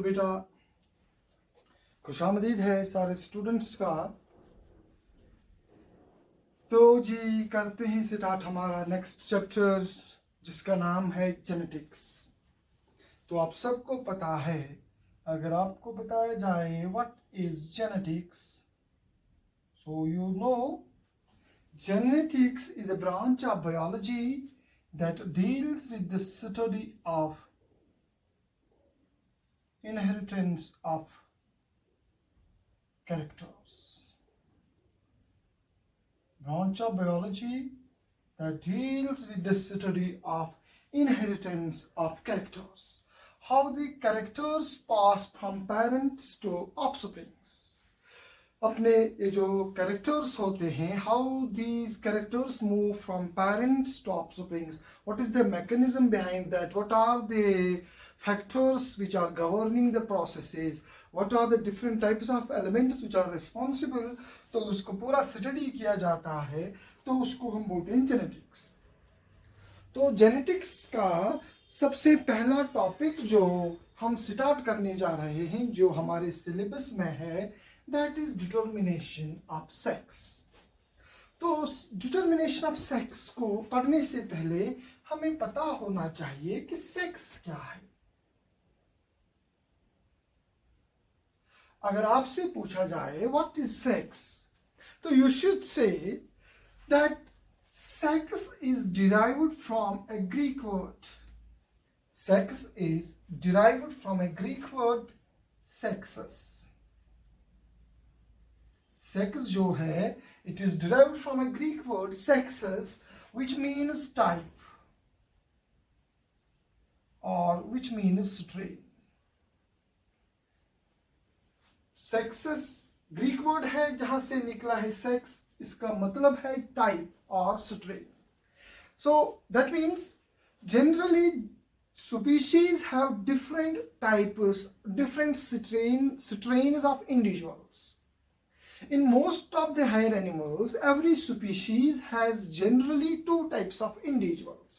बेटा खुशामदीद है सारे स्टूडेंट्स का। तो जी करते हैं स्टार्ट हमारा नेक्स्ट चैप्टर जिसका नाम है जेनेटिक्स। तो आप सबको पता है, अगर आपको बताया जाए what is genetics, so you know genetics is a branch of biology that deals with the study of inheritance of characters. Branch of biology that deals with the study of inheritance of characters. How the characters pass from parents to offsprings. अपने ये जो characters होते हैं, how these characters move from parents to offsprings, what is the mechanism behind that, what are the factors which are governing the processes, what are the different types of elements which are responsible. तो उसको पूरा study किया जाता है, तो उसको हम बोलते हैं जेनेटिक्स। तो जेनेटिक्स का सबसे पहला टॉपिक जो हम स्टार्ट करने जा रहे हैं, जो हमारे सिलेबस में है, that is determination of sex. तो डिटर्मिनेशन ऑफ सेक्स को पढ़ने से पहले हमें पता होना चाहिए कि सेक्स क्या है। अगर आपसे पूछा जाए व्हाट इज सेक्स, तो you should say that sex is derived from a Greek word. Sex is derived from a Greek word sexus. Sex जो है, it is derived from a Greek word sexus, which means type or which means strain. Sexus Greek word है जहां से निकला है sex, इसका मतलब है type or strain. So that means generally species have different types, different strains of individuals. In most of the higher animals, every species has generally two types of individuals.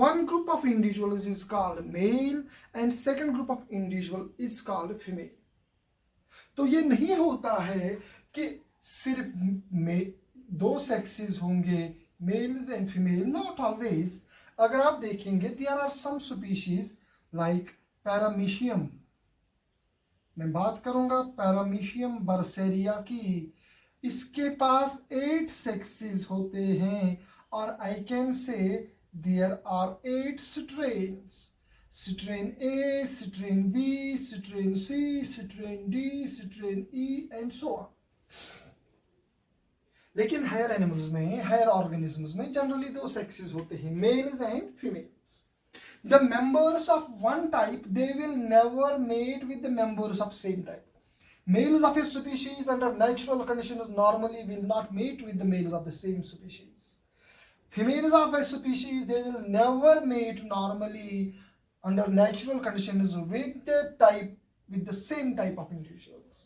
One group of individuals is called male and second group of individual is called female. तो ये नहीं होता है कि सिर्फ में दो sexes होंगे, males and female, not always. अगर आप देखेंगे, there are some species like paramecium, मैं बात करूंगा पैरामीशियम बर्सेरिया की, इसके पास 8 सेक्सेस होते हैं और I can say there are 8 strains, strain A, strain B, strain C, strain D, strain E and so on. लेकिन हायर एनिमल्स में, हायर ऑर्गेनिजम्स में जनरली 2 सेक्सेस होते हैं, males and females. The members of one type, they will never mate with the members of same type. Males of a species under natural conditions normally will not mate with the males of the same species. Females of a species, they will never mate normally under natural conditions with the same type of individuals.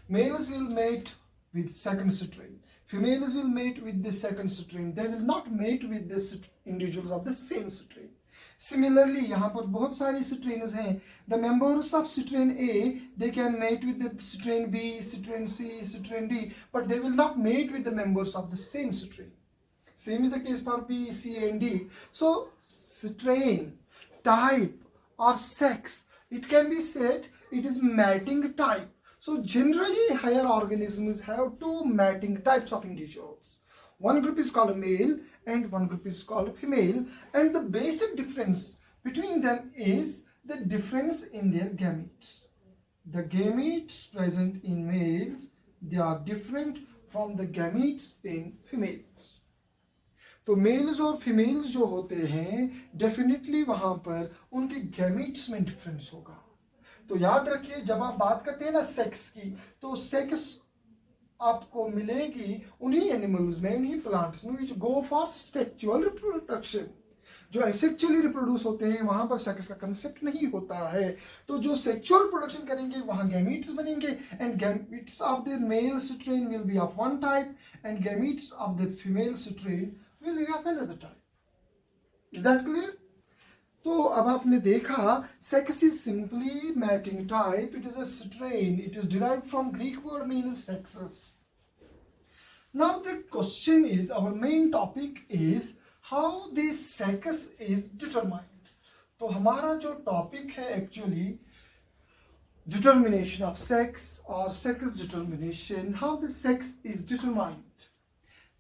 Males will mate with second strain. Females will mate with the second strain. They will not mate with the individuals of the same strain. Similarly, यहाँ पर बहुत सारी strains हैं. The members of strain A, they can mate with the strain B, strain C, strain D, but they will not mate with the members of the same strain. Same is the case for B, C, and D. So, strain, type, or sex, it can be said it is mating type. So generally higher organisms have 2 mating types of individuals. One group is called male and one group is called female, and the basic difference between them is the difference in their gametes. The gametes present in males, they are different from the gametes in females. तो mails और females जो होते हैं, definitely वहां पर उनके gametes में difference होगा। तो याद रखिए, जब आप बात करते हैं ना सेक्स की, तो सेक्स आपको मिलेगी उन्हीं एनिमल्स में, उन्हीं प्लांट्स में विच गो फॉर सेक्सुअल रिप्रोडक्शन। जो एसेक्सुअली रिप्रोड्यूस होते हैं वहां पर सेक्स का कंसेप्ट नहीं होता है। तो जो सेक्सुअल रिप्रोडक्शन करेंगे वहां गैमीट्स बनेंगे, and gametes of the male strain will be of one type and gametes of the female strain will be of another type. Is that clear? तो अब आपने देखा sex is simply mating type. It is a strain. It is derived from Greek word means sexes. Now the question is, our main topic is how this sex is determined. तो हमारा जो topic है actually determination of sex or sex determination, how the sex is determined.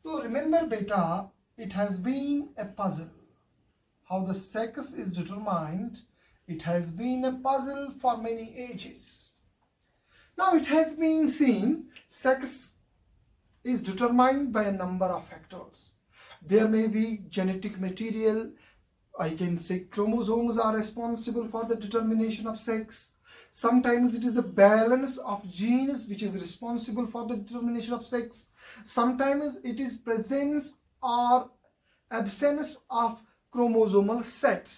So remember beta, it has been a puzzle. How the sex is determined, it has been a puzzle for many ages. Now it has been seen sex is determined by a number of factors. There may be genetic material. I can say chromosomes are responsible for the determination of sex. Sometimes it is the balance of genes which is responsible for the determination of sex. Sometimes it is presence or absence of chromosomal sets.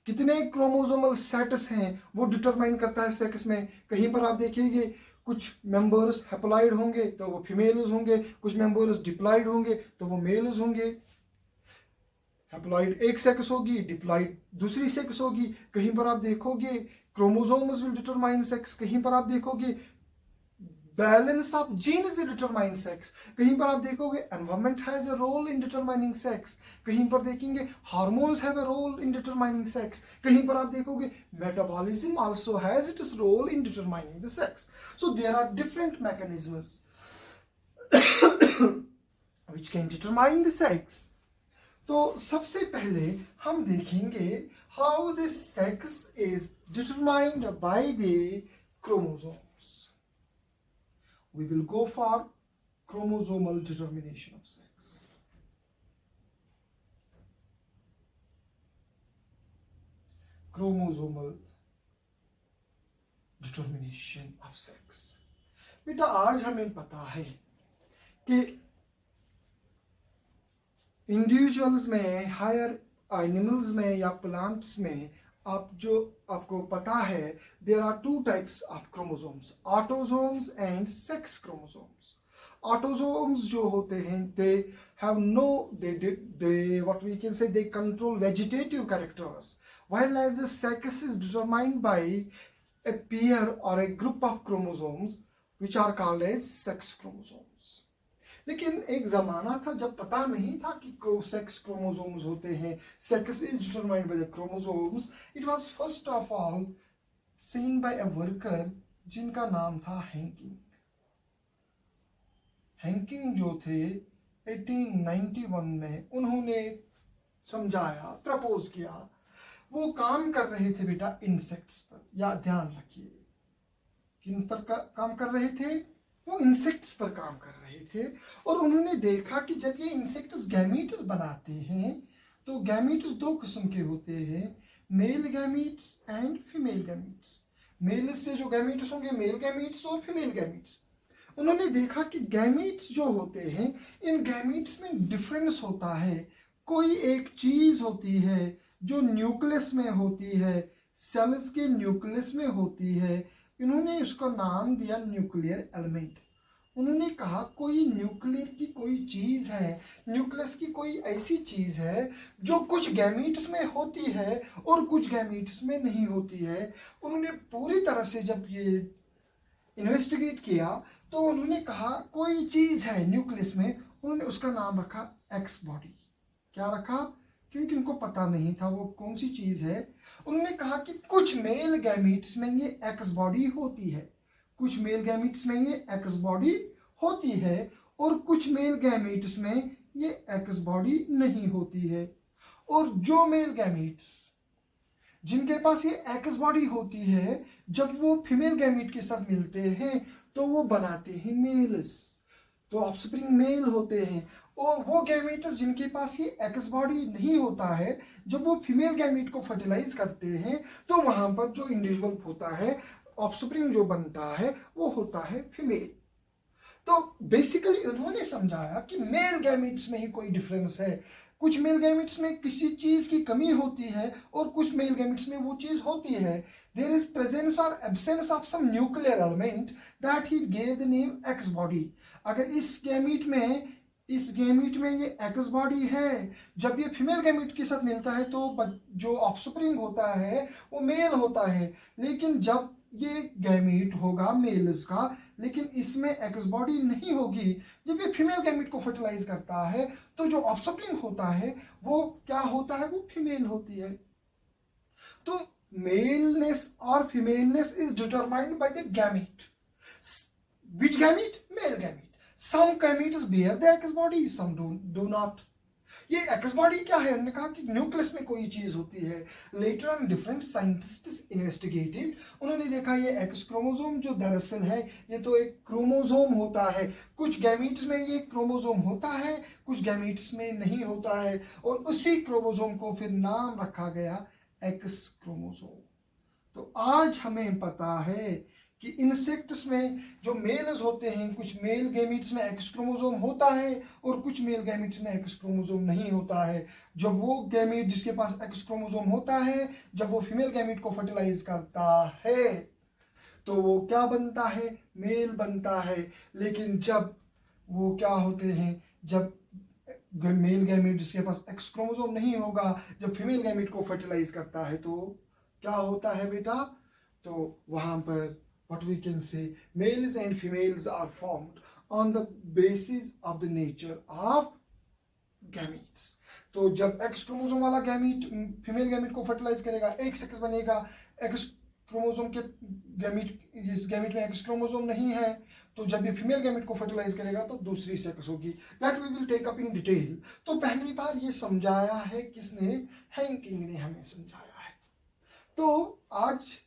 कितने chromosomal sets हैं वो determine करता है sex में. कहीं पर आप देखेंगे कुछ मेंबर्स हैप्लॉइड होंगे तो वो फीमेल्स होंगे, कुछ मेंबर्स डिप्लॉइड होंगे तो वो मेल्स होंगे. हैप्लॉइड एक सेक्स होगी, डिप्लॉइड दूसरी सेक्स होगी. कहीं पर आप देखोगे क्रोमोसोम्स विल डिटरमाइन सेक्स, कहीं पर आप देखोगे balance of genes will determine sex, कहीं पर आप देखोगे environment has a role in determining sex, कहीं पर देखेंगे hormones have a role in determining sex, कहीं पर आप देखोगे metabolism also has its role in determining the sex. So there are different mechanisms which can determine the sex. तो सबसे पहले हम देखेंगे how the sex is determined by the chromosomes. We will go for chromosomal determination of sex. Chromosomal determination of sex. बेटा आज हमें पता है कि इंडिविजुअल्स में, हायर एनिमल्स में या प्लांट्स में आपको पता है there are two types of chromosomes, autosomes and sex chromosomes. Autosomes जो होते हैं they have no they what we can say they control vegetative characters, while as the sex is determined by a pair or a group of chromosomes which are called as sex chromosomes. लेकिन एक जमाना था जब पता नहीं था कि sex chromosomes होते हैं. Sex is determined by the chromosomes. It was first of all seen by a worker जिनका नाम था हैंकिंग. हैंकिंग जो थे 1891 में उन्होंने समझाया, प्रपोज किया. वो काम कर रहे थे बेटा इंसेक्ट्स पर. या ध्यान रखिए किन पर काम कर रहे थे, वो इंसेक्ट्स पर काम कर रहे थे. और उन्होंने देखा कि जब ये इंसेक्ट्स गैमीट्स बनाते हैं तो गैमीट्स दो किस्म के होते हैं, male gametes and female gametes. Male से जो गैमीट्स होंगे मेल गैमीट्स और फीमेल गैमीट्स. उन्होंने देखा कि गैमीट्स जो होते हैं इन गैमीट्स में डिफरेंस होता है. कोई एक चीज होती है जो न्यूक्लियस में होती है, सेल्स के न्यूक्लियस में होती है. इन्होंने उसका नाम दिया न्यूक्लियर एलिमेंट. उन्होंने कहा कोई न्यूक्लियर की कोई चीज है, न्यूक्लियस की कोई ऐसी चीज है जो कुछ गैमीट्स में होती है और कुछ गैमीट्स में नहीं होती है. उन्होंने पूरी तरह से जब ये इन्वेस्टिगेट किया तो उन्होंने कहा कोई चीज है न्यूक्लियस में. उन्होंने उसका नाम रखा एक्स बॉडी. क्या रखा? क्योंकि उनको पता नहीं था वो कौन सी चीज है. उन्होंने कहा कि कुछ मेल गैमीट्स में ये एक्स बॉडी होती है, कुछ मेल गैमीट्स में ये एक्स बॉडी होती है और कुछ मेल गैमीट्स में ये एक्स बॉडी नहीं होती है. और जो मेल गैमीट्स जिनके पास ये एक्स बॉडी होती है जब वो फीमेल गैमीट के साथ मिलते हैं तो वो बनाते हैं मेल्स, तो ऑफस्प्रिंग मेल होते हैं. और वो गैमीट्स जिनके पास ये एक्स बॉडी नहीं होता है जब वो फीमेल गैमीट को फर्टिलाइज करते हैं तो वहां पर जो इंडिविजुअल होता है, ऑफस्प्रिंग जो बनता है वो होता है फीमेल. तो बेसिकली उन्होंने समझाया कि मेल गैमीट्स में ही कोई डिफरेंस है. कुछ मेल गैमीट्स में किसी चीज की कमी होती है और कुछ मेल गैमीट्स में वो चीज होती है. देयर इज प्रेजेंस और absence of some nuclear element that he gave the name X body. अगर इस गैमीट में इस गैमीट में ये एक्स बॉडी है, जब ये फीमेल गैमीट के साथ मिलता है तो जो ऑफस्प्रिंग होता है वो मेल होता है। लेकिन जब ये गैमीट होगा मेल्स का, लेकिन इसमें एक्स बॉडी नहीं होगी, जब ये फीमेल गैमीट को फर्टिलाइज करता है तो जो ऑफस्प्रिंग होता है वो क्या होता है, वो फीमेल होती है। तो मेलनेस और femaleness is determined by the gamete. Which gamete? Male gamete. Some gametes bear the X body, some do not. ये एक्स बॉडी क्या है? उन्होंने कहा कि न्यूक्लियस में कोई चीज होती है। Later on different scientists investigated, उन्होंने देखा ये एक्स क्रोमोसोम जो दरअसल है ये तो एक क्रोमोसोम होता है। कुछ गैमीट्स में ये क्रोमोसोम होता है, कुछ गैमीट्स में नहीं होता है, और उसी क्रोमोसोम को फिर नाम रखा गया एक्स क्रोमोसोम। तो आज हमें पता है कि इंसेक्ट्स में जो मेल्स होते हैं, कुछ मेल गैमीट्स में एक्स क्रोमोसोम होता है और कुछ मेल गैमीट्स में एक्स क्रोमोसोम नहीं होता है। जब वो गैमीट जिसके पास एक्स क्रोमोसोम होता है, जब वो फीमेल गैमीट को फर्टिलाइज करता है तो वो क्या बनता है, मेल बनता है। लेकिन जब वो क्या होते हैं, जब मेल गैमीट जिसके पास एक्स क्रोमोसोम नहीं होगा, जब फीमेल गैमीट को फर्टिलाइज करता है तो क्या होता है बेटा, तो वहां पर what we can say, males and females are formed on the basis of the nature of gametes। तो जब एक्स क्रोमोसोम वाला गैमीट फीमेल गैमीट को फर्टिलाइज करेगा, एक सेक्स बनेगा। एक्स क्रोमोसोम के गैमीट, इस गैमीट में एक्स क्रोमोसोम नहीं है, तो जब ये फीमेल गैमीट को फर्टिलाइज करेगा तो दूसरी सेक्स होगी। That we will take up in detail. तो पहली बार ये समझाया है किसने, हैंकिंग ने हमें समझाया है। तो आज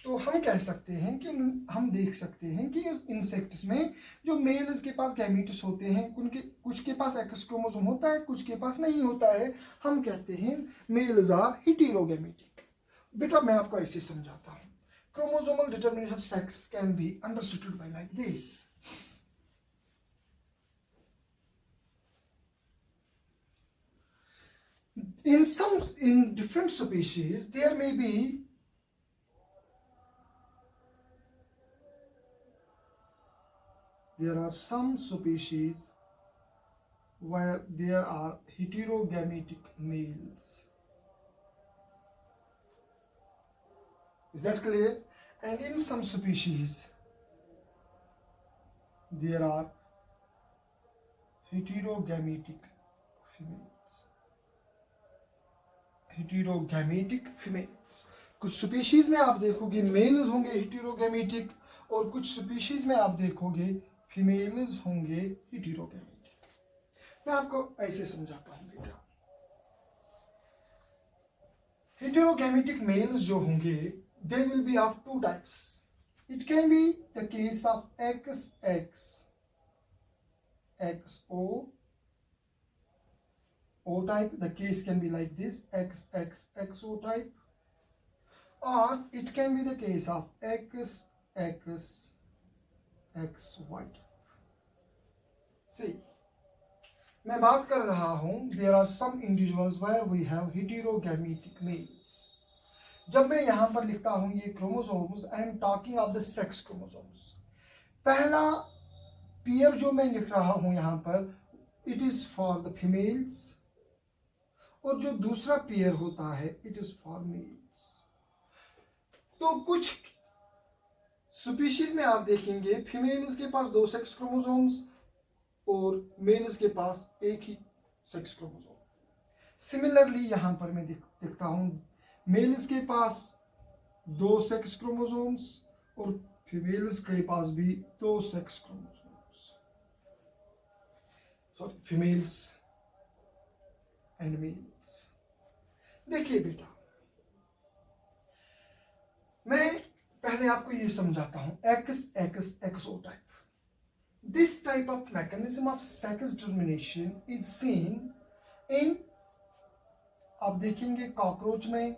तो हम कह सकते हैं कि हम देख सकते हैं कि इंसेक्ट्स में जो मेल्स के पास गैमीट्स होते हैं, उनके कुछ के पास एक्स क्रोमोसोम होता है, कुछ के पास नहीं होता है। हम कहते हैं मेल्स आर हेटेरोगैमेटिक। बेटा मैं आपको ऐसे समझाता हूं। Chromosomal determination of sex can be understood by like this. in different species there may be there are some species where there are heterogametic males. Is that clear? And in some species there are heterogametic females. Heterogametic females. कुछ species में आप देखोगे mails होंगे heterogametic, और कुछ species में आप देखोगे फीमेल्स होंगे हेटेरोगैमेटिक। मैं आपको ऐसे समझाता हूं बेटा। हेटेरोगैमेटिक मेल्स जो होंगे they will be of two types. It can be the case of XX, XO, O type. The case can be like this, XXXO type, or it can be the case of XXXY type. See, मैं बात कर रहा हूं there are some individuals where we have heterogametic males. जब मैं यहां पर लिखता हूं ये chromosomes, I am talking of the sex chromosomes. पहला पेयर जो मैं लिख रहा हूं यहां पर, it is for the females, और जो दूसरा पेयर होता है इट इज फॉर मेल्स। तो कुछ स्पीशीज में आप देखेंगे फीमेल्स के पास 2 सेक्स क्रोमोसोम्स और मेल्स के पास एक ही सेक्स क्रोमोसोम। सिमिलरली यहां पर मैं देखता हूं मेल्स के पास 2 सेक्स क्रोमोसोम्स और फीमेल्स के पास भी 2 sex chromosomes. Sorry, females and males. देखिए बेटा, मैं पहले आपको ये समझाता हूं XXXO type. This type of mechanism of sex determination is seen in, आप देखेंगे कॉकरोच में,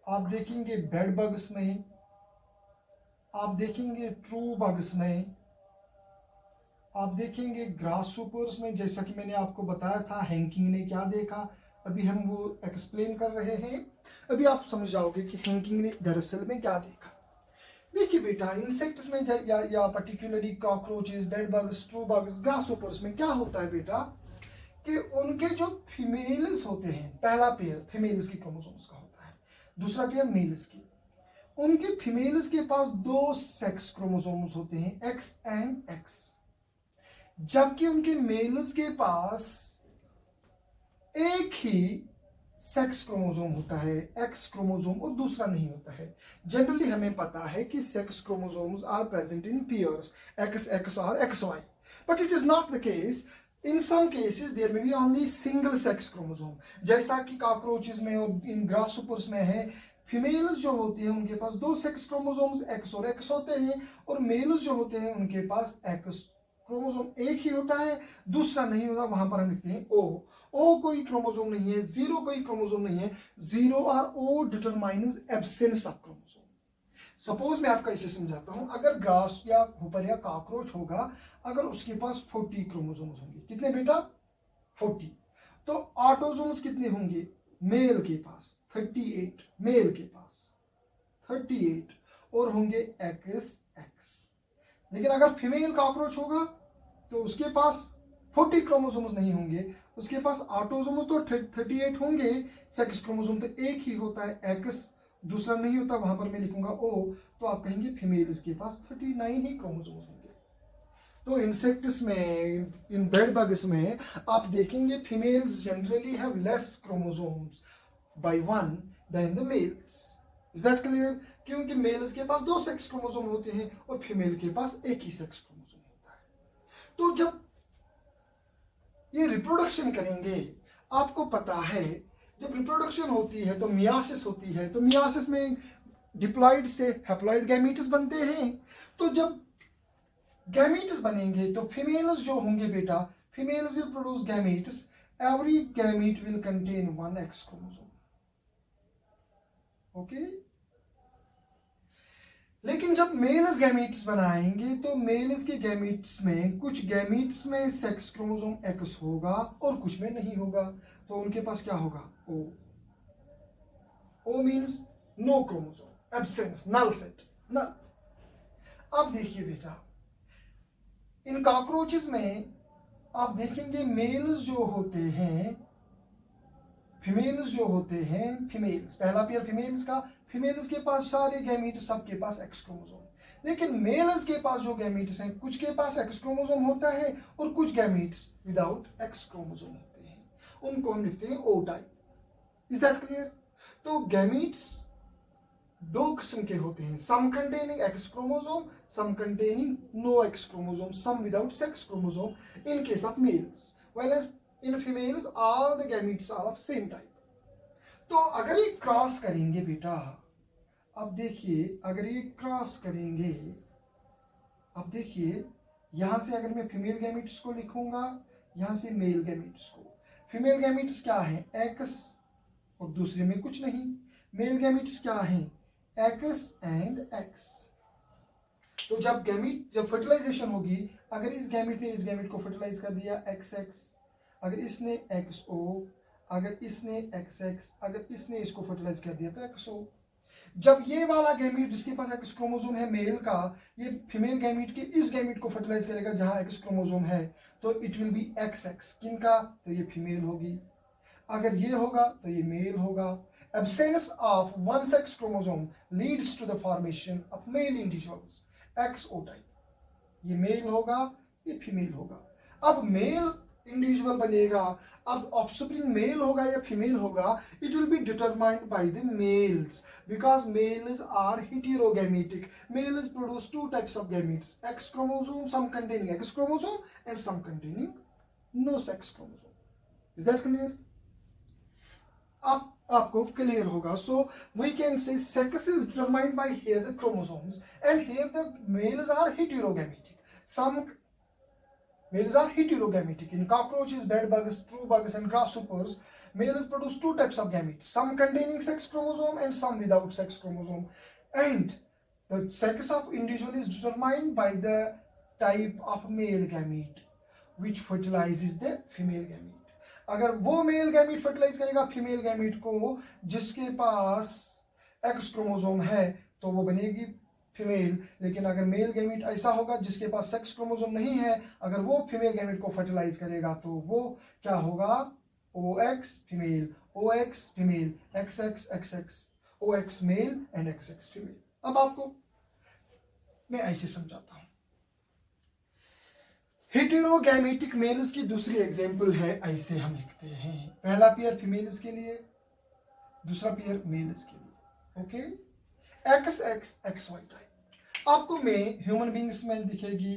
आप देखेंगे बेड बग्स में, आप देखेंगे ट्रू बग्स में, आप देखेंगे ग्रास सुपर्स में। जैसा कि मैंने आपको बताया था हैंकिंग ने क्या देखा, अभी हम वो एक्सप्लेन कर रहे हैं। अभी आप समझ जाओगे कि हैंकिंग ने दरअसल में क्या देखा। देखिए बेटा, इंसेक्ट्स में या particularly cockroaches, bed bugs, true bugs, grasshoppers में क्या होता है बेटा कि उनके जो फीमेल्स होते हैं, पहला पेयर फीमेल्स की क्रोमोसोम्स का होता है, दूसरा पेयर मेल्स की। उनके फीमेल्स के पास दो सेक्स क्रोमोसोम्स होते हैं, एक्स एंड एक्स, जबकि उनके मेल्स के पास एक ही सेक्स क्रोमोसोम होता है, एक्स क्रोमोसोम, और दूसरा नहीं होता है। जनरली हमें पता है कि sex chromosomes are present in pairs, X X और X Y, but it is not the case. In some cases there may be only single sex chromosome, जैसा कि कॉकरोचेस में और इन ग्रासहोपर्स में है। फीमेल्स जो होती है उनके पास दो सेक्स क्रोमोसोम्स एक्स और एक्स होते हैं, और मेल्स जो होते हैं उनके पास एक्स क्रोमोसोम एक ही होता है, दूसरा नहीं होता। वहां पर हम लिखते हैं ओ कोई क्रोमोसोम नहीं है, जीरो कोई क्रोमोसोम नहीं है। जीरो और O determines absence of chromosome. Suppose मैं आपका इसे समझाता हूं, अगर ग्रास या होपर या कॉकरोच होगा, अगर उसके पास 40 क्रोमोसोम्स होंगे, कितने बेटा? 40। तो ऑटोसोम्स कितने होंगे मेल के पास? 38 मेल के पास 38, और होंगे एक्स एक्स। लेकिन अगर फीमेल कॉकरोच होगा तो उसके पास 40 क्रोमोसोम्स नहीं होंगे, उसके पास ऑटोसोम्स तो 38 होंगे, सेक्स क्रोमोसोम तो एक ही होता है, एक्स, दूसरा नहीं होता। वहां पर मैं लिखूंगा ओ, तो आप कहेंगे फीमेल इसके पास 39 ही क्रोमोसोम्स होंगे। तो इंसेक्ट्स में, इन बेड बग्स में आप देखेंगे females generally have less chromosomes by one than the males. Is that clear? क्योंकि मेल्स के पास दो सेक्स क्रोमोसोम होते हैं और फीमेल के पास एक ही सेक्स क्रोमोसोम होता है। तो जब ये रिप्रोडक्शन करेंगे, आपको पता है जब रिप्रोडक्शन होती है तो मियासिस होती है, तो मियासिस में डिप्लॉइड से हैप्लॉइड गैमीट्स बनते हैं। तो जब गैमीट्स बनेंगे तो फीमेल्स जो होंगे बेटा, females will produce gametes, every gamete will contain one x chromosome. Okay? लेकिन जब मेल्स गैमीट्स बनाएंगे तो मेल्स के गैमीट्स में कुछ गैमीट्स में सेक्स क्रोमोसोम एक्स होगा और कुछ में नहीं होगा। तो उनके पास क्या होगा? O. O means no chromosome, absence, null set, null. अब देखिए बेटा, इन कॉकरोचेस में आप देखेंगे मेल्स जो होते हैं, फीमेल्स जो होते हैं, फीमेल्स, पहला पेयर फीमेल्स का, फीमेल्स के पास सारे गैमीट्स, सबके पास एक्स क्रोमोसोम। लेकिन मेल्स के पास जो गैमीट्स हैं, कुछ के पास एक्स क्रोमोसोम होता है और कुछ गैमीट्स विदाउट एक्स क्रोमोसोम होते हैं, उनको हम लिखते हैं O type. Is that clear? तो गैमीट्स दो किस्म के होते हैं, some containing X chromosome, some containing no X chromosome, some without sex chromosome in case of males, whereas in females all the gametes are of same type। तो अगर ये cross करेंगे बेटा, अब देखिए अगर ये क्रॉस करेंगे, अब देखिए यहां से अगर मैं फीमेल गैमीट्स को लिखूंगा, यहां से मेल गैमीट्स को। फीमेल गैमीट्स क्या है? एक्स और दूसरे में कुछ नहीं। मेल गैमीट्स क्या है? X and x. तो जब फर्टिलाइजेशन होगी, अगर इस गैमीट ने इस गैमीट को फर्टिलाइज कर दिया एक्स एक्स, अगर इसने एक्स ओ, अगर इसने एक्स एक्स, अगर इसने इसको फर्टिलाइज कर दिया तो एक्स ओ। जब ये वाला गैमीट जिसके पास एक्स क्रोमोसोम है मेल का, ये फीमेल गैमीट के इस गैमीट को फर्टिलाइज करेगा जहां एक्स क्रोमोसोम है, तो it will B x x. किनका? तो ये फीमेल होगी। अगर ये होगा तो ये मेल होगा। Absence of one sex chromosome leads to the formation of male individuals, XO type। ये मेल होगा, ये फीमेल होगा। अब मेल इंडिविजुअल बनेगा, अब ऑफस्प्रिंग मेल होगा या फीमेल होगा, it will be determined by the males, because males are heterogamitic। Males produce two types of gametes, X chromosome, some containing X chromosome and some containing no sex chromosome। Is that clear? आपको clear होगा। So we can say sex is determined by here the chromosomes and here the males are heterogamitic। Some males are heterogamitic in cockroaches, bed bugs, true bugs and grasshoppers। Males produce two types of gametes, some containing sex chromosome and some without sex chromosome, and the sex of individual is determined by the type of male gamete which fertilizes the female gamete। अगर वो male gamete fertilise करेगा female gamete को जिसके पास x chromosome है, तो वो बनेगी female, लेकिन अगर मेल गैमीट ऐसा होगा जिसके पास सेक्स क्रोमोसोम नहीं है, अगर वो फीमेल गैमीट को फर्टिलाइज करेगा तो वो क्या होगा, OX female, OX female, XX XX, OX male and XX female. अब आपको मैं ऐसे समझाता हूं। हेटेरोगैमेटिक मेल्स की दूसरी एग्जांपल है, ऐसे हम लिखते हैं, पहला पेयर फीमेल्स के लिए, दूसरा पेयर मेल्स के लिए। ओके, XX XY टाइप आपको में ह्यूमन बींग्स में दिखेगी,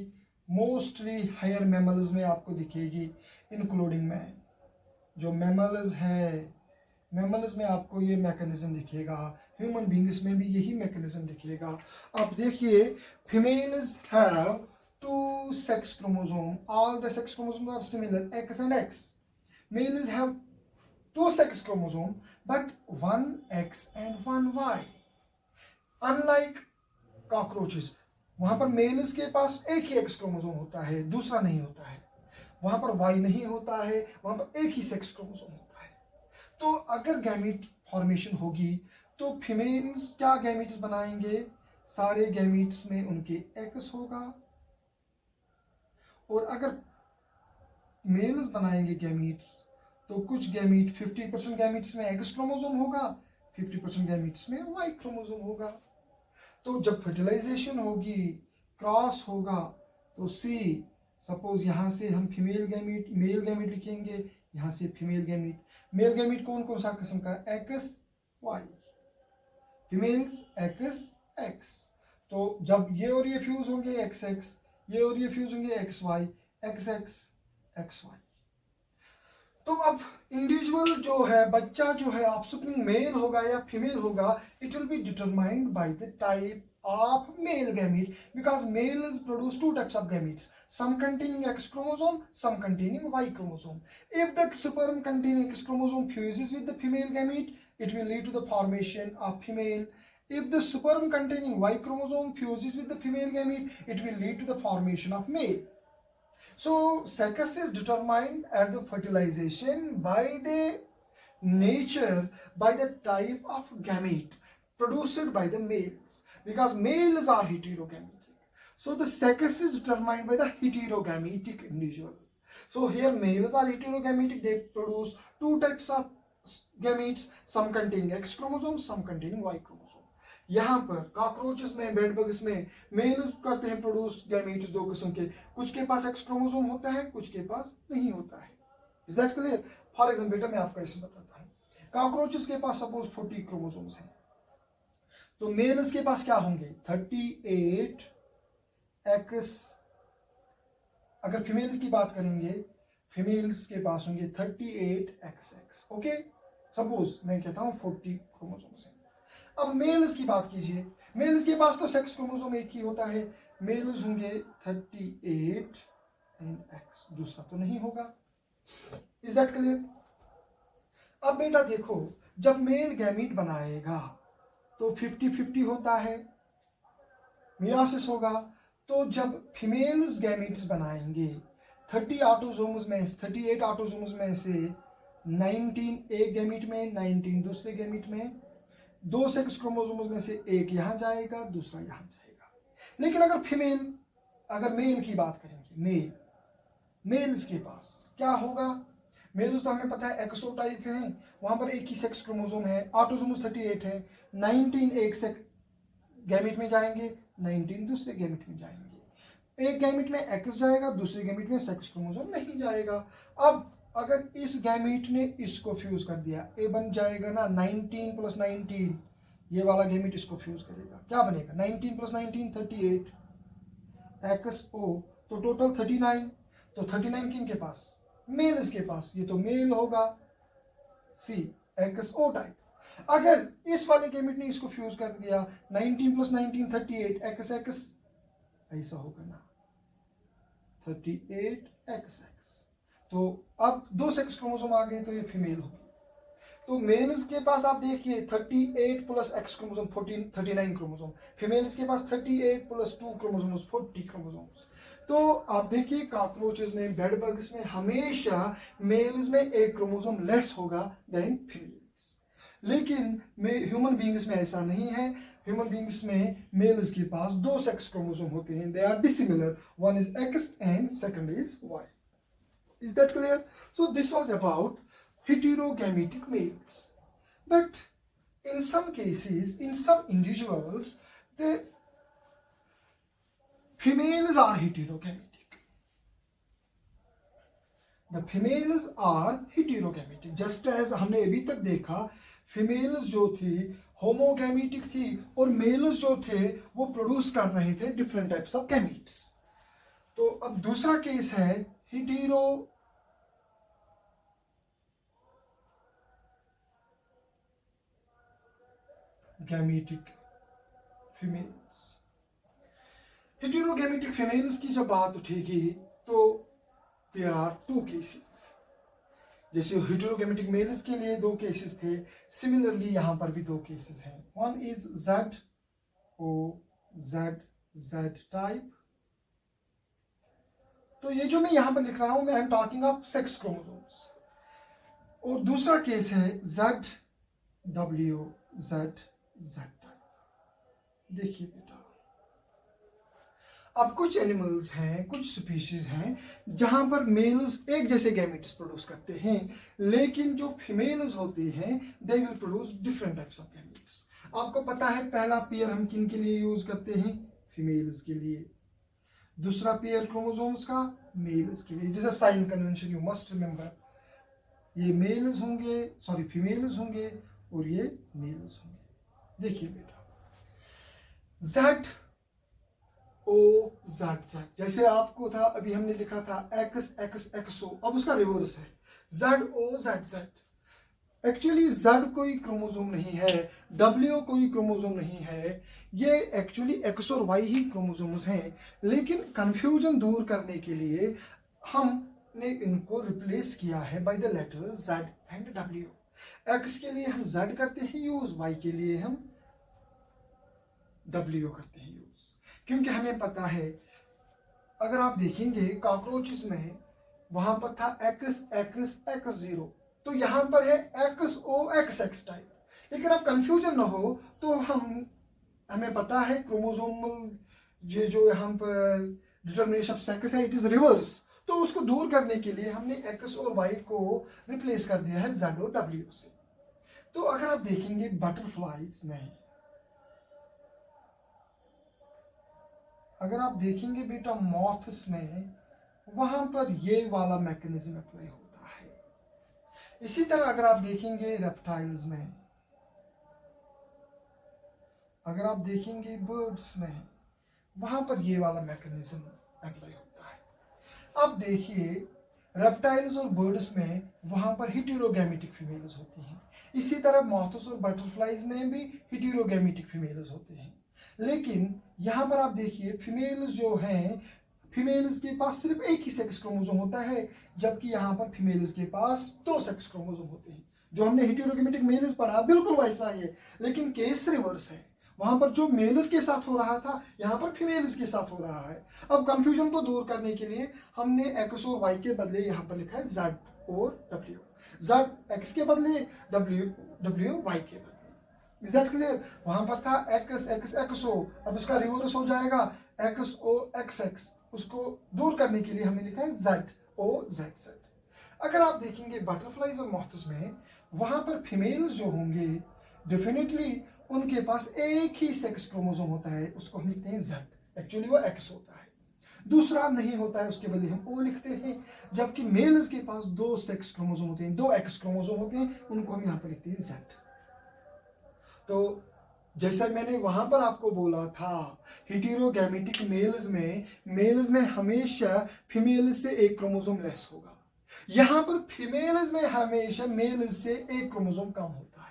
मोस्टली हायर मैमल्स में आपको दिखेगी, इंक्लूडिंग मैन। जो मैमल्स है, मैमल्स में आपको ये मैकेनिज्म दिखेगा, ह्यूमन बींग्स में भी यही मैकेनिज्म दिखेगा। आप देखिए, females have 2 sex chromosome, all the sex chromosomes are similar, X and X. Males have 2 sex chromosome but 1 X and 1 Y. Unlike cockroaches, वहां पर मेल्स के पास एक ही एक्स क्रोमोसोम होता है, दूसरा नहीं होता है, वहां पर वाई नहीं होता है, वहां पर एक ही सेक्स क्रोमोसोम होता है। तो अगर गैमीट फॉर्मेशन होगी तो फीमेल्स क्या गैमीट्स बनाएंगे, सारे गैमीट्स में उनके एक्स होगा, और अगर मेल्स बनाएंगे गैमीट्स तो कुछ गैमीट 50% गैमीट्स में एक्स क्रोमोसोम होगा, 50% गैमीट्स में वाई क्रोमोसोम होगा। तो जब फर्टिलाइजेशन होगी, क्रॉस होगा, तो सी सपोज यहां से हम फीमेल गैमीट मेल गैमीट लिखेंगे, यहां से फीमेल गैमीट। मेल गैमीट कौन कौन सा किस्म का, X Y, females X X. तो जब ये और ये फ्यूज होंगे एक्स एक्स, ये और ये फ्यूज होंगे X Y, X X X Y. तो अब इंडिविजुअल जो है, बच्चा जो है ऑफस्प्रिंग मेल होगा या फीमेल होगा, it will be determined by the type of male gamete, because males produce 2 types of gametes, some containing X chromosome, some containing Y chromosome. If the sperm containing X chromosome fuses with the female gamete, it will lead to the formation of female. If the sperm containing Y chromosome fuses with the female gamete, it will lead to the formation of male. So sex is determined at the fertilization by the nature, by the type of gamete produced by the males, because males are heterogametic. So the sex is determined by the heterogametic individual. So here males are heterogametic, they produce 2 types of gametes, some containing X chromosome, some containing Y chromosome. यहाँ पर cockroaches में, bedbugs में mails करते हैं produce gametes 2 किस्म के, कुछ के पास एक्स क्रोमोसोम होता है, कुछ के पास नहीं होता है। Is that clear? For example बेटा मैं आपको ऐसे बताता हूँ, कॉकरोचेस के पास सपोज 40 क्रोमोसोम्स हैं, तो मेल्स के पास क्या होंगे 38 एक्स, अगर फीमेल्स की बात करेंगे, फीमेल्स के पास होंगे 38 एक्स एक्स। ओके, सपोज मैं कहता हूं 40 क्रोमोसोम्स हैं। अब मेल्स की बात कीजिए, मेल्स के पास तो सेक्स क्रोमोसोम एक ही होता है, मेल्स होंगे 38 एंड एक्स, दूसरा तो नहीं होगा। Is that clear? अब बेटा देखो, जब मेल गैमीट बनाएगा तो 50-50 होता है, मियोसिस होगा। तो जब फीमेल्स गैमीट्स बनाएंगे 38 ऑटोसोम्स में से 19 एक गैमीट में, 19 दूसरे गैमीट में, 2 सेक्स क्रोमोसोम्स में से एक यहां जाएगा, दूसरा यहां जाएगा। लेकिन अगर मेल की बात करेंगे, मेल्स के पास क्या होगा, मेल्स तो हमें पता है एक्सो टाइप है, वहां पर एक ही सेक्स क्रोमोसोम है, ऑटोसोम्स 38 है, 19 एक गैमीट में जाएंगे, 19 दूसरे गैमीट में जाएंगे। एक गैमीट में एक्स जाएगा, दूसरे गैमीट में सेक्स क्रोमोसोम नहीं जाएगा। अब अगर इस गैमीट ने इसको फ्यूज कर दिया, ए बन जाएगा ना 19 + 19, ये वाला गैमीट इसको फ्यूज करेगा, क्या बनेगा 19 + 19 38 एक्स ओ, तो टोटल 39। तो 39 किन के पास, मेल्स के पास, ये तो मेल होगा, सी एक्स ओ टाइप। अगर इस वाले गैमीट ने इसको फ्यूज कर दिया 19 + 19 38 एक्स एक्स, ऐसा होगा ना 38 एक्स एक्स। तो अब 2 सेक्स क्रोमोसोम आ गए, तो ये फीमेल होगी। तो मेल्स के पास आप देखिए 38 + एक्स क्रोमोसोम 39 क्रोमोसोम, फीमेल्स के पास 38 + 2 क्रोमोसोम्स 40 क्रोमोसोम्स। तो आप देखिए कॉकरोचेस में, बेडबग्स में हमेशा मेल्स में एक क्रोमोसोम लेस होगा देन फीमेल्स। लेकिन ह्यूमन बींग्स में ऐसा नहीं है। ह्यूमन बींग्स में मेल्स के पास 2 सेक्स क्रोमोसोम होते हैं, they are dissimilar, one is X and second is Y. Is that clear? So this was about heterogamitic males, but in some cases, in some individuals, the females are heterogamic. The females are heterogamic. Just as हमने अभी तक देखा females जो थी homogametic थी और mails जो थे वो प्रोड्यूस कर रहे थे डिफरेंट टाइप्स ऑफ गैमीट्स। तो अब दूसरा केस है हेटेरोगैमेटिक फीमेल्स। हेटेरोगैमेटिक फीमेल्स की जब बात उठेगी तो देयर आर 2 केसेस। जैसे हेटेरोगैमेटिक मेल्स के लिए 2 केसेस थे, सिमिलरली यहां पर भी 2 केसेस हैं। One is ZOZ type. तो ये जो मैं यहां पर लिख रहा हूं, मैं I am talking of sex chromosomes. और दूसरा केस है ZWZ टाइप। देखिए बेटा, अब कुछ एनिमल्स हैं, कुछ स्पीशीज हैं जहां पर मेल्स एक जैसे गैमेट्स प्रोड्यूस करते हैं, लेकिन जो फीमेल्स होती हैं they will produce different types of gametes. आपको पता है पहला पेयर हम किन के लिए यूज करते हैं? फीमेल्स के लिए। दूसरा पेयर क्रोमोसोम्स का मेल्स के लिए। It is a sign convention, you must remember. ये मेल्स होंगे, सॉरी फीमेल्स होंगे और ये मेल्स होंगे। देखिए बेटा, ZOZ, जैसे आपको था अभी हमने लिखा था XXXO, अब उसका रिवर्स है ZOZZ। एक्चुअली Z कोई क्रोमोसोम नहीं है, W कोई क्रोमोसोम नहीं है, ये एक्चुअली X और Y ही क्रोमोसोम्स हैं। लेकिन कंफ्यूजन दूर करने के लिए हमने इनको रिप्लेस किया है by the letters Z and W। X के लिए हम Z करते हैं यूज, Y के लिए हम W करते हैं यूज, क्योंकि हमें पता है अगर आप देखेंगे कॉकरोचेस में वहां पर था XXX0, तो यहां पर है XOXX टाइप। लेकिन अब कंफ्यूजन ना हो तो हमें पता है क्रोमोसोमल ये जो यहां पर डिटर्मिनेशन ऑफ सेक्स है, इट इज रिवर्स। तो उसको दूर करने के लिए हमने X और Y को रिप्लेस कर दिया है Z और W से। तो अगर आप देखेंगे बटरफ्लाइज में, अगर आप देखेंगे बेटा मॉथ्स में, वहां पर ये वाला मैकेनिज्म अप्लाई होता है। इसी तरह अगर आप देखेंगे रेप्टाइल्स में, अगर आप देखेंगे बर्ड्स में, वहां पर ये वाला मैकेनिज्म अप्लाई होता है। अब देखिए रेप्टाइल्स और बर्ड्स में वहां पर हेटेरोगैमेटिक फीमेल्स होती हैं। इसी तरह मॉथ्स और बटरफ्लाइज में भी हेटेरोगैमेटिक फीमेल्स होते हैं। लेकिन यहां पर आप देखिए फीमेल्स जो हैं, फीमेल्स के पास सिर्फ एक ही सेक्स क्रोमोसोम होता है, जबकि यहां पर फीमेल्स के पास 2 सेक्स क्रोमोसोम होते हैं। जो हमने हेटेरोगैमेटिक मेल्स पढ़ा बिल्कुल वैसा ही है, लेकिन केस रिवर्स है। वहां पर जो मेल्स के साथ हो रहा था, यहाँ पर फीमेल्स के साथ हो रहा है। अब कंफ्यूजन को दूर करने के लिए हमने X और Y के बदले यहाँ पर लिखा है Z और W। Z X के बदले, W Y के बदले। Is that clear? वहां पर था XXXO, अब उसका रिवर्स हो जाएगा XOXX। उसको दूर करने के लिए हमने लिखा है ZOZZ। अगर आप देखेंगे बटरफ्लाइज और मॉथ्स में, वहां पर फीमेल्स जो होंगे डेफिनेटली उनके पास एक ही सेक्स क्रोमोसोम होता है, उसको हम लिखते हैं Z। एक्चुअली वो X होता है, दूसरा नहीं होता है, उसके बदले हम O लिखते हैं। जबकि मेल्स के पास 2 सेक्स क्रोमोसोम होते हैं, 2 X क्रोमोसोम होते हैं, उनको हम यहाँ पर लिखते हैं Z। तो जैसा मैंने वहां पर आपको बोला था, हेटेरोगैमेटिक मेल्स में हमेशा फीमेल्स से एक क्रोमोसोम लेस होगा। यहां पर फीमेल्स में हमेशा मेल्स से एक क्रोमोसोम कम होता है।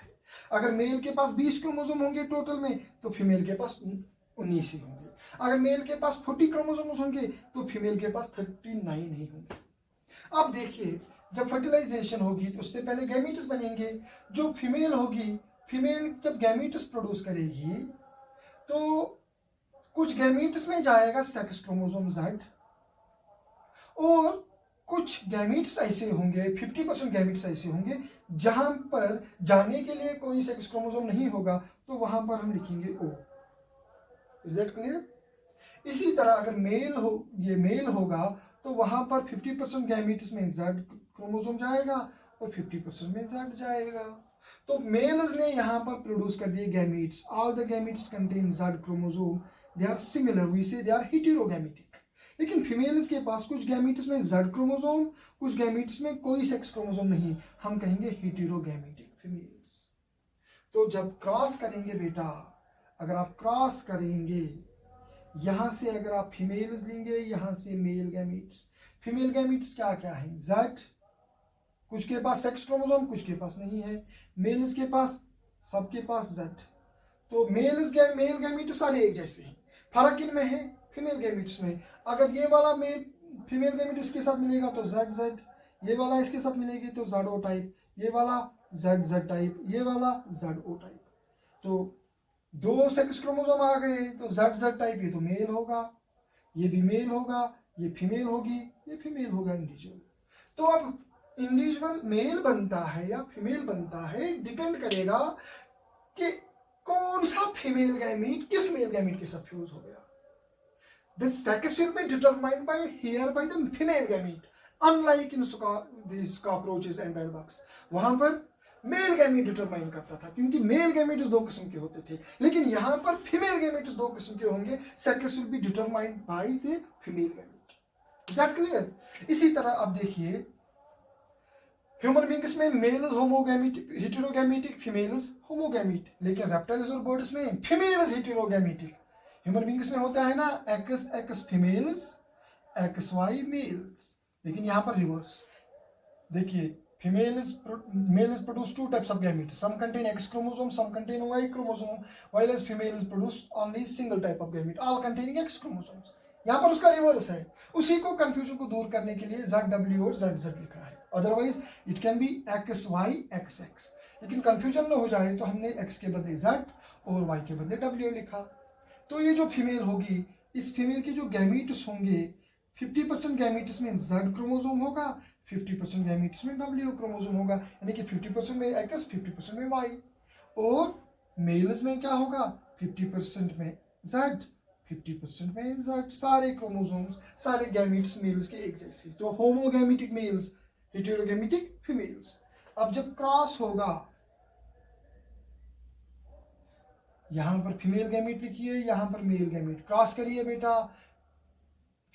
अगर मेल के पास 20 क्रोमोसोम होंगे टोटल में, तो फीमेल के पास 19 ही होंगे। अगर मेल के पास 40 क्रोमोसोम्स होंगे तो फीमेल के पास 39 ही होंगे। अब देखिए जब फर्टिलाइजेशन होगी तो उससे पहले गैमीट्स बनेंगे। जो फीमेल होगी, फीमेल जब गैमीट्स प्रोड्यूस करेगी तो कुछ गैमीट्स में जाएगा सेक्स क्रोमोसोम Z और कुछ कुछ गैमीट्स ऐसे होंगे, 50% गैमीट्स ऐसे होंगे जहां पर जाने के लिए कोई सेक्स क्रोमोसोम नहीं होगा, तो वहां पर हम लिखेंगे O। Is that clear? इसी तरह अगर ये मेल होगा तो वहां पर 50% गैमीट्स में Z क्रोमोसोम जाएगा और 50% में Z जाएगा। तो मेल्स ने यहां पर प्रोड्यूस कर दिए gametes. All the gametes contain Z chromosome, they are similar, we say they are heterogametic. लेकिन फीमेल्स के पास कुछ गैमीट्स में Z क्रोमोसोम, कुछ गैमीट्स में कोई सेक्स क्रोमोसोम नहीं, हम कहेंगे हेटेरोगैमेटिक फीमेल्स। तो जब क्रॉस करेंगे बेटा, अगर आप क्रॉस करेंगे, यहां से अगर आप फीमेल्स लेंगे, यहां से मेल गैमीट्स। फीमेल गैमीट्स क्या क्या है? Z, कुछ के पास सेक्स क्रोमोसोम, कुछ के पास नहीं है। मेल्स के पास, सबके पास Z। तो मेल गैमीट्स सारे एक जैसे हैं, फर्क किन में है? फीमेल गैमीट्स में। अगर ये वाला फीमेल गैमीट इसके साथ मिलेगा तो Z, ये वाला इसके साथ मिलेगी तो ZO टाइप, ये वाला Z टाइप, ये वाला ZO टाइप। तो दो सेक्स क्रोमोसोम आ गए तो Z टाइप, ये तो मेल होगा, ये भी मेल होगा, ये फीमेल होगी, ये फीमेल होगा इंडिविजुअल। तो अब इंडिविजुअल मेल बनता है या फीमेल बनता है, डिपेंड करेगा कि कौन सा फीमेल गैमीट किस मेल गैमीट के साथ फ्यूज हो गया। This sex will be determined by the female gamete, unlike in these cockroaches and bedbugs। वहां पर मेल गैमीट डिटरमाइन करता था, क्योंकि मेल गैमीट्स दो किस्म के होते थे, लेकिन यहां पर फीमेल गैमीट्स दो किस्म के होंगे। Sex will be determined by the female gamete. Is that clear? इसी तरह अब देखिए, ह्यूमन बींग्स में मेल्स होमोगैमेटिक, हेटेरोगैमेटिक, फीमेल्स होमोगैमेट, लेकिन रेप्टाइल्स और बर्ड्स में फीमेल्स हेटेरोगैमेटिक। ह्यूमन बींग्स में होता है ना XX फीमेल्स, XY मेल्स, लेकिन यहां पर रिवर्स। देखिए, mails produce two types of gametes, some contain X chromosome, some contain Y chromosome, while as females produce only single type of gamete, all containing X chromosomes। यहाँ पर उसका reverse है। उसी को कंफ्यूजन को दूर करने के लिए ZW और ZZ लिखा है, otherwise it can be XY XX। लेकिन कंफ्यूजन न हो जाए तो हमने X के बदले Z और Y के बदले W लिखा। तो ये जो फीमेल होगी, इस फीमेल के जो गैमीट्स होंगे, 50% गैमीट्स में Z क्रोमोसोम होगा, 50% गैमीट्स में W क्रोमोसोम होगा, यानी कि 50% में X, 50% में Y। और मेल्स में क्या होगा? 50% में Z, 50% में Z। सारे क्रोमोसोम्स, सारे गैमीट्स मेल्स के एक जैसे। तो होमोगैमेटिक मेल्स, हेटेरोगैमेटिक फीमेल्स। अब जब क्रॉस होगा, यहां पर फीमेल गैमीट लिखिए, यहां पर मेल गैमीट, क्रॉस करिए बेटा।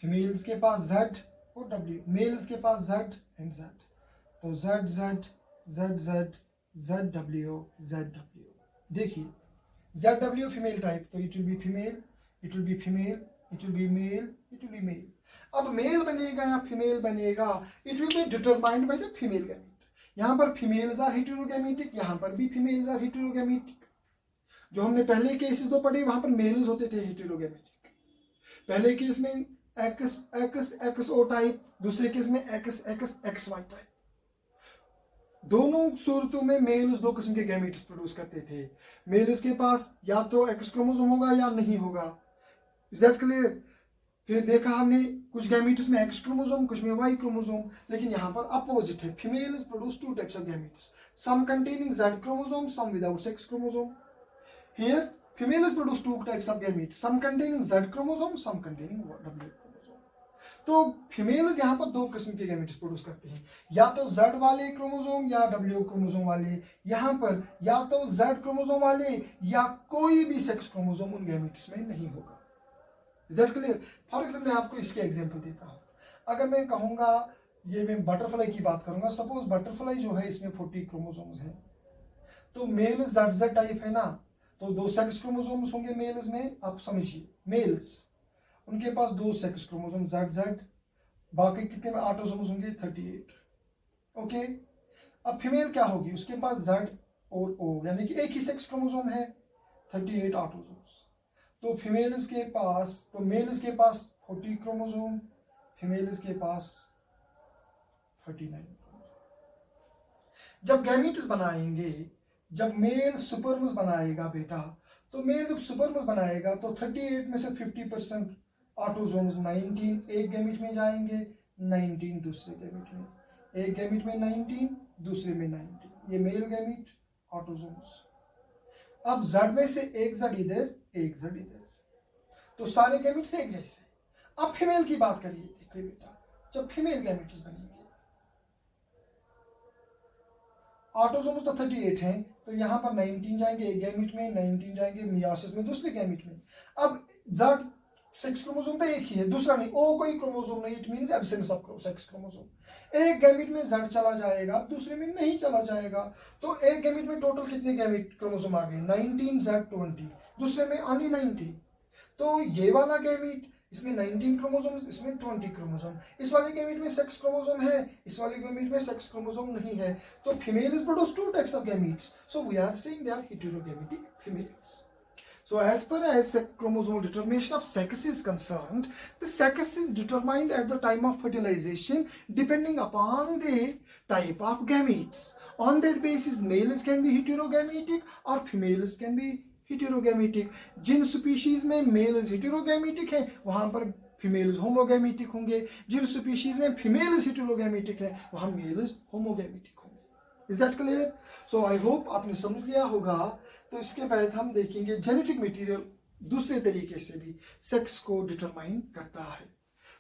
फीमेल्स के पास Z और W, मेल्स के पास Z एंड Z। तो ZZ ZW। देखिए, ZW फीमेल टाइप, तो it will be female, it will be female, it will be male, it will be male. अब मेल बनेगा या फीमेल बनेगा, it will be determined by the female gamete. यहां पर females are heterogametic, यहां पर भी फीमेल्स आर हेटेरोगैमेटिक। जो हमने पहले केसेस दो पढ़े, वहां पर मेल्स होते थे हेटेरोगैमेटिक। पहले केस में XXXO टाइप, दूसरे केस में XXXY टाइप। दोनों सूरतों में मेल्स दो किस्म के गैमीट्स प्रोड्यूस करते थे। मेल्स के पास या तो X क्रोमोसोम होगा या नहीं होगा। Is that clear? फिर देखा हमने, कुछ गैमीट्स में X क्रोमोसोम, कुछ में Y क्रोमोसोम, लेकिन यहाँ पर अपोजिट है। Females produce two types of gametes, some containing Z chromosome, some without sex chromosome. Here, females produce two types of gametes, some containing Z chromosome, some containing W chromosome। तो females यहाँ पर दो किस्म के gametes produce करते हैं, या तो Z वाले क्रोमोसोम या W क्रोमोसोम वाले। यहाँ पर या तो Z क्रोमोसोम वाले या कोई भी सेक्स क्रोमोसोम उन गैमेट्स में नहीं होगा। Is that clear? For example मैं आपको इसके एग्जाम्पल देता हूँ। अगर मैं कहूँगा, ये मैं बटरफ्लाई की बात करूंगा, सपोज बटरफ्लाई जो है इसमें 40 क्रोमोसोम्स हैं, तो मेल ZZ टाइप है ना, तो दो सेक्स क्रोमोसोम्स होंगे मेल्स में। आप समझिए, मेल्स उनके पास दो सेक्स क्रोमोसोम ZZ, बाकी कितने में ऑटोसोम्स होंगे? 38। ओके, अब फीमेल क्या होगी? उसके पास Z और O, यानी कि एक ही सेक्स क्रोमोसोम है, 38 ऑटोसोम्स। तो फीमेल्स के पास, तो मेल्स के पास 40 क्रोमोसोम, फीमेल्स के पास 39 क्रोमोसोम। जब गैमीट्स बनाएंगे, जब मेल सुपर्म्स बनाएगा बेटा, तो मेल जब सुपर्म्स बनाएगा तो 38 में से 50% ऑटोसोम्स 19 एक गैमीट में जाएंगे, 19 दूसरे गैमेट में, एक गैमेट में 19 दूसरे में 19, ये मेल गैमेट ऑटोजोम्स। अब Z में से एक Z इधर एक Z इधर, तो सारे गैमेट्स एक जैसे। अब फीमेल की बात करिए, देखिए बेटा, जब फीमेल गैमेट्स बनेंगे, ऑटोजोम्स तो 38 हैं, तो यहाँ पर 19 जाएंगे एक गैमेट में, 19 जाएंगे मियोसिस में दूसरे गैमेट में। अब Z सेक्स क्रोमोसोम तो एक ही है, दूसरा नहीं, ओ कोई क्रोमोसोम नहीं, it means absence of sex chromosome. एक गैमेट में Z चला जाएगा, दूसरे में नहीं चला जाएगा, तो एक गैमेट में टोटल कितने गैमेट क्रोमोसोम आ गए, 19 Z 20, दूसरे में ओनली 19। तो ये वाला गैमेट, इसमें 19 क्रोमोसोम, इसमें 20 क्रोमोसोम, इस वाले गैमेट में सेक्स क्रोमोसोम है, इस वाले गैमेट में सेक्स क्रोमोसोम नहीं है, तो female is produce two types of gametes, so we are saying they are heterogametic females. So as per as chromosomal determination of sex is concerned, the sex is determined at the time of fertilization depending upon the type of gametes. On that basis, males can be heterogametic or females can be heterogametic. जिन species में males heterogametic है, वहां पर females homogametic होंगे, जिन species में females heterogametic है, वहां males homogametic होंगे। Is that clear? So I hope आपने समझ लिया होगा। तो इसके बाद हम देखेंगे जेनेटिक मटेरियल दूसरे तरीके से भी सेक्स को डिटरमाइन करता है।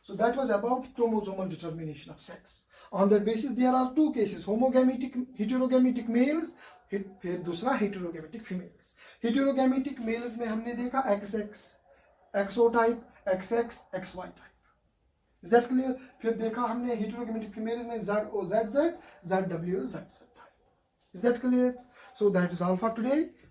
So that was about chromosomal determination of sex. On that basis there are two cases, homogametic heterogametic males, फिर दूसरा heterogametic females। heterogametic males में हमने देखा XX, XO type, XX, XY type। Is that clear? फिर देखा हमने heterogametic females में ZO, ZZ, ZW, ZZ type। Is that clear? So that is all for today.